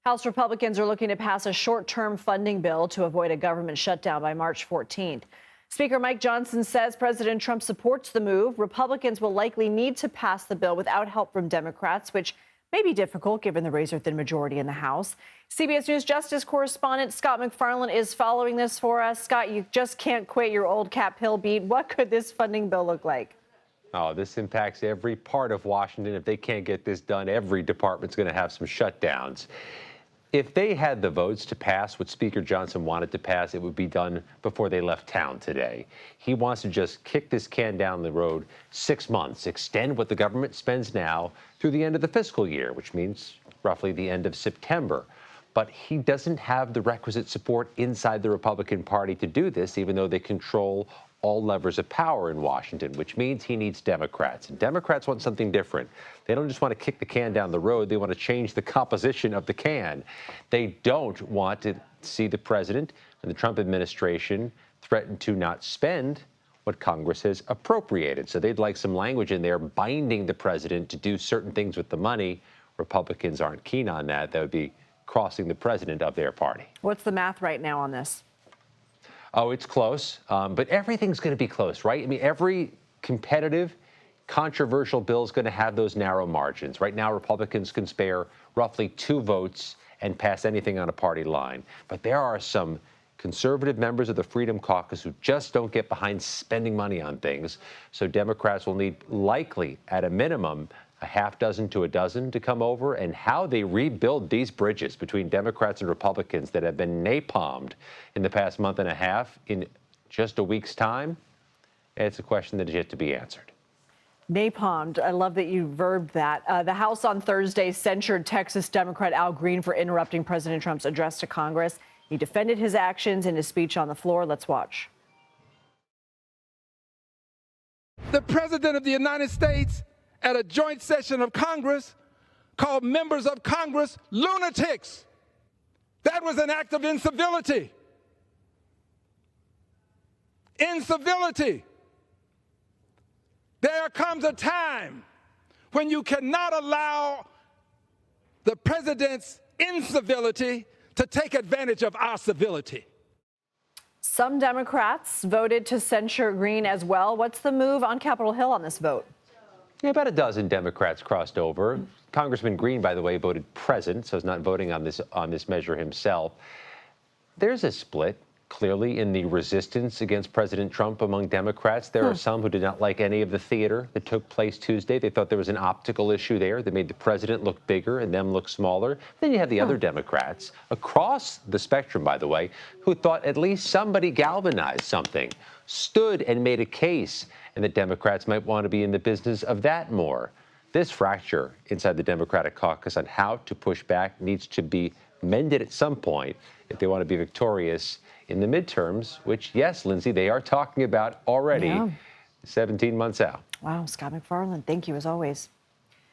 House Republicans are looking to pass a short-term funding bill to avoid a government shutdown by March 14th. Speaker Mike Johnson says President Trump supports the move. Republicans will likely need to pass the bill without help from Democrats, which may be difficult given the razor-thin majority in the House. CBS News Justice correspondent Scott MacFarlane is following this for us. Scott, you just can't quit your old Cap Hill beat. What could this funding bill look like? Oh, this impacts every part of Washington. If they can't get this done, every department's going to have some shutdowns. If they had the votes to pass what Speaker Johnson wanted to pass, it would be done before they left town today. He wants to just kick this can down the road 6 months, extend what the government spends now through the end of the fiscal year, which means roughly the end of September. But he doesn't have the requisite support inside the Republican Party to do this, even though they control all levers of power in Washington, which means he needs Democrats. And Democrats want something different. They don't just want to kick the can down the road. They want to change the composition of the can. They don't want to see the president and the Trump administration threaten to not spend what Congress has appropriated. So they'd like some language in there binding the president to do certain things with the money. Republicans aren't keen on that. That would be crossing the president of their party. What's the math right now on this? Oh, it's close, but everything's going to be close, right? I mean, every competitive, controversial bill is going to have those narrow margins. Right now, Republicans can spare roughly 2 votes and pass anything on a party line. But there are some conservative members of the Freedom Caucus who just don't get behind spending money on things. So Democrats will need, likely, at a minimum, a half dozen to a dozen to come over, and how they rebuild these bridges between Democrats and Republicans that have been napalmed in the past month and a half in just a week's time, it's a question that is yet to be answered. Napalmed. I love that you verbed that. The House on Thursday censured Texas Democrat Al Green for interrupting President Trump's address to Congress. He defended his actions in his speech on the floor. Let's watch. The President of the United States at a joint session of Congress called members of Congress lunatics. That was an act of incivility. Incivility. There comes a time when you cannot allow the president's incivility to take advantage of our civility. Some Democrats voted to censure Green as well. What's the move on Capitol Hill on this vote? Yeah, about a dozen Democrats crossed over. Congressman Green, by the way, voted present, so he's not voting on this measure himself. There's a split, clearly, in the resistance against President Trump among Democrats. There are some who did not like any of the theater that took place Tuesday. They thought there was an optical issue there that made the president look bigger and them look smaller. Then you have the other Democrats across the spectrum, by the way, who thought at least somebody galvanized something, stood and made a case, and the Democrats might want to be in the business of that more. This fracture inside the Democratic caucus on how to push back needs to be mended at some point if they want to be victorious in the midterms, which, yes, Lindsay, they are talking about already 17 months out. Wow, Scott MacFarlane, thank you as always.